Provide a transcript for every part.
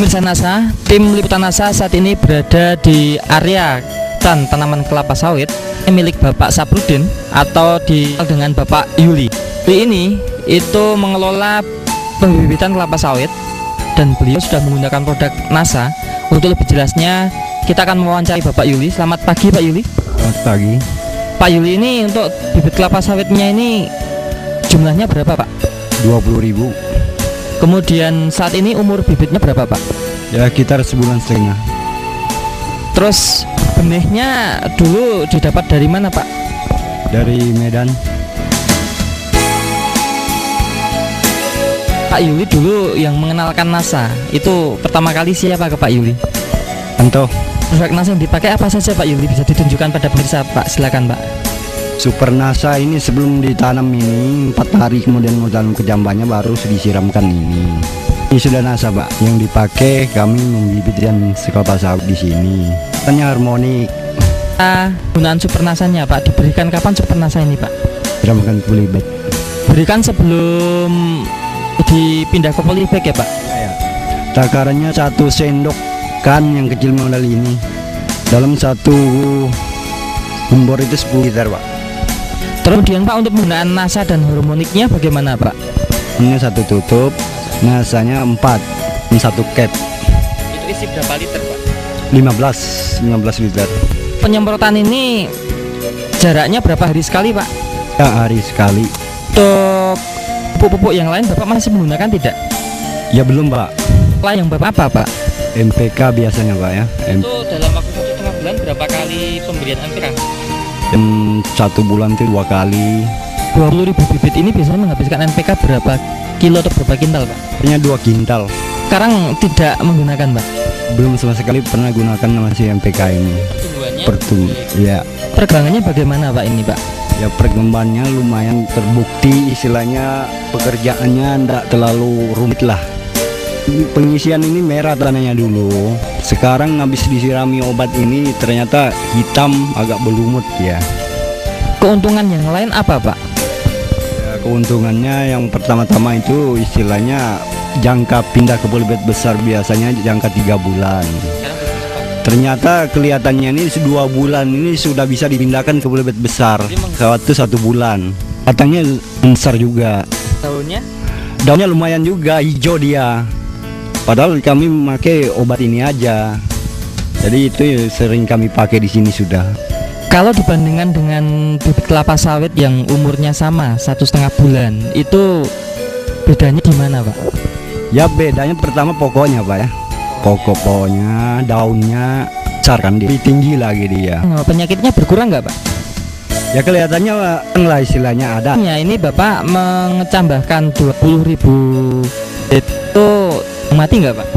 Pemirsa NASA, tim liputan NASA saat ini berada di area tanaman kelapa sawit milik Bapak Saprudin atau dikenal dengan Bapak Yuli. Ini itu mengelola pembibitan kelapa sawit dan beliau sudah menggunakan produk NASA. Untuk lebih jelasnya kita akan mewawancari Bapak Yuli. Selamat pagi Pak Yuli. Selamat pagi. Pak Yuli, ini untuk bibit kelapa sawitnya ini jumlahnya berapa Pak? 20.000. Kemudian saat ini umur bibitnya berapa Pak? Ya sekitar sebulan setengah. Terus benihnya dulu didapat dari mana Pak? Dari Medan. Pak Yuli dulu yang mengenalkan NASA itu pertama kali siapa ke Pak Yuli? Tentu Produk NASA yang dipakai apa saja Pak Yuli? Bisa ditunjukkan pada pemirsa Pak, silakan Pak. Super NASA ini sebelum ditanam ini 4 hari kemudian mau tanam ke jambannya baru disiramkan ini. Ini sudah NASA Pak, yang dipakai kami membibit dan kelapa sawit di sini. Tanya harmonik. Gunaan Super NASA-nya Pak, diberikan kapan Super NASA ini Pak? Siramkan ke polybag. Berikan sebelum dipindah ke polybag ya Pak? Ya. Takarannya 1 sendok kan yang kecil model ini. Dalam 1 umbor itu 10 liter Pak. Kemudian Pak, untuk penggunaan NASA dan harmoniknya bagaimana Pak? Ini 1 tutup, NASA-nya 4, 1 cap. Itu isi berapa liter Pak? 15 liter. Penyemprotan ini jaraknya berapa hari sekali Pak? Ya hari sekali. Untuk pupuk-pupuk yang lain Bapak masih menggunakan tidak? Ya belum Pak. Lah yang Bapak apa Pak? MPK biasanya Pak ya. Itu dalam waktu 1,5 bulan berapa kali pemberian MPK? 1 bulan itu 2 kali. 20.000 bibit ini biasanya menghabiskan NPK berapa kilo atau berapa kintal Pak? Artinya 2 kintal. Sekarang tidak menggunakan Pak? Belum sama sekali pernah gunakan masih MPK ini. Pertumbuhannya? Ya. Perkembangannya bagaimana Pak ini Pak? Ya perkembangannya lumayan terbukti, istilahnya pekerjaannya tidak terlalu rumit lah. Pengisian ini merah tanahnya dulu. Sekarang habis disirami obat ini ternyata hitam agak berlumut ya. Keuntungan yang lain apa Pak? Ya, keuntungannya yang pertama-tama itu istilahnya jangka pindah ke polybag besar biasanya jangka 3 bulan. Ternyata kelihatannya ini 2 bulan ini sudah bisa dipindahkan ke polybag besar. Waktu 1 bulan. Katanya besar juga. Daunnya lumayan juga, hijau dia. Padahal kami memakai obat ini aja. Jadi itu sering kami pakai di sini sudah. Kalau dibandingkan dengan bibit kelapa sawit yang umurnya sama 1,5 bulan, itu bedanya di mana Pak? Ya bedanya pertama pokoknya Pak ya. Pokoknya daunnya besar kan dia, lebih tinggi lagi dia. Penyakitnya berkurang nggak Pak? Ya kelihatannya lah istilahnya ada. Ya ini Bapak mengecambahkan 20.000 itu mati nggak Pak?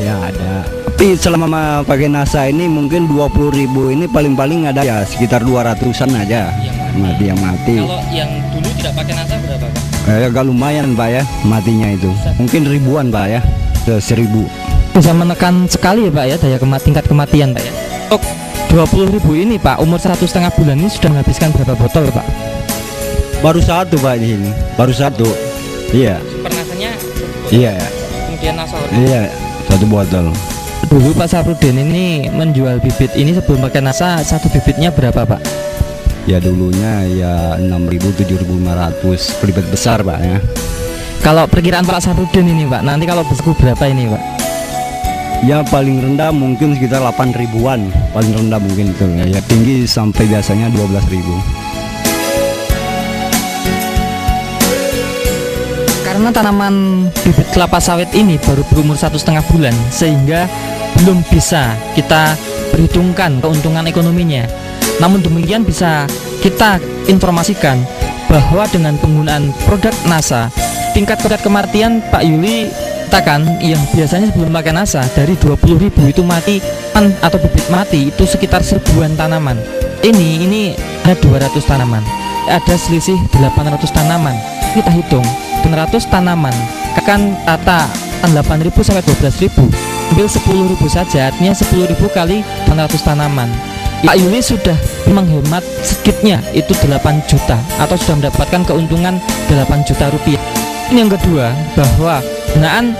Ya ada. Tapi selama pakai NASA ini mungkin 20.000 ini paling-paling ada ya sekitar 200-an aja yang mati. Kalau yang dulu tidak pakai NASA berapa Pak? Ya agak lumayan Pak ya matinya itu. Mungkin ribuan Pak ya, 1.000. Bisa menekan sekali ya Pak ya tingkat kematian Pak ya. Untuk 20.000 ini Pak, umur 1,5 bulan ini sudah menghabiskan berapa botol Pak? Baru 1 Pak di sini. Baru 1. Iya. Super NASA-nya? Iya ya. Kemudian NASA? Iya, 1 botol. Dulu Pak Saprudin ini menjual bibit ini sebelum pakai NASA, 1 bibitnya berapa Pak? Ya dulunya ya 6.000 7.500 polybag besar Pak ya. Kalau perkiraan Pak Saprudin ini Pak, nanti kalau besku berapa ini Pak? Ya paling rendah mungkin sekitar 8.000-an, paling rendah mungkin itu ya. Ya tinggi sampai biasanya 12.000. Karena tanaman bibit kelapa sawit ini baru berumur 1,5 bulan, sehingga belum bisa kita perhitungkan keuntungan ekonominya. Namun demikian bisa kita informasikan bahwa dengan penggunaan produk NASA, tingkat kematian Pak Yuli katakan yang biasanya sebelum pakai NASA dari 20.000 itu mati atau bibit mati itu sekitar 1.000-an tanaman. Ini ada 200 tanaman, ada selisih 800 tanaman. Kita hitung 800 tanaman akan rata 8.000 sampai 12.000, ambil 10.000 saja, artinya 10.000 kali 800 tanaman. Pak Yuli sudah menghemat sedikitnya itu 8 juta atau sudah mendapatkan keuntungan 8 juta rupiah. Yang kedua, bahwa penggunaan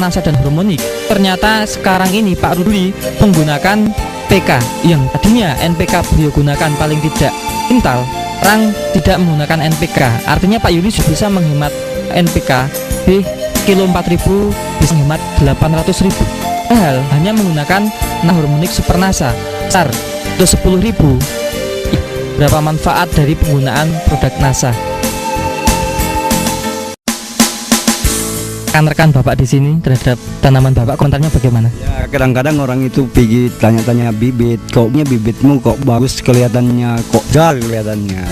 nasa dan hormonik. Ternyata sekarang ini Pak Rudi menggunakan PK yang tadinya NPK beliau gunakan paling tidak quintal, sekarang tidak menggunakan NPK. Artinya Pak Yuli bisa menghemat NPK di kilo 4000 bisa menghemat 800.000. Padahal hanya menggunakan hormonik Supernasa besar ke 10.000. Berapa manfaat dari penggunaan produk NASA? Rekan-rekan Bapak di sini terhadap tanaman Bapak, komentarnya bagaimana? Ya, kadang-kadang orang itu pergi tanya-tanya bibit, koknya bibitmu kok bagus kelihatannya, kok gal kelihatannya.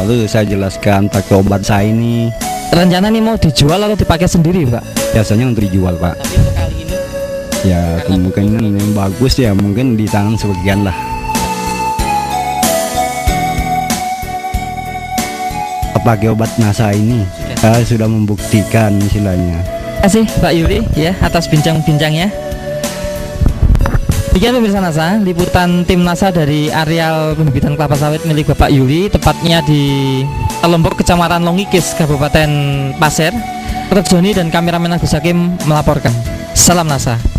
Lalu saya jelaskan pakai obat saya ini. Rencana nih mau dijual atau dipakai sendiri, Pak? Biasanya untuk dijual, Pak. Tapi untuk kali ini Ya kemungkinan yang bagus ya mungkin di tangan sebagian lah. Pakai obat NASA ini saya sudah membuktikan istilahnya. Terima kasih Pak Yuli ya atas bincang-bincangnya. Demikian pemirsa NASA, liputan tim NASA dari areal pembibitan kelapa sawit milik Bapak Yuli, tepatnya di Lombok, Kecamatan Longikis, Kabupaten Pasir. Dr. Joni dan kameramen Agus Hakim melaporkan. Salam NASA.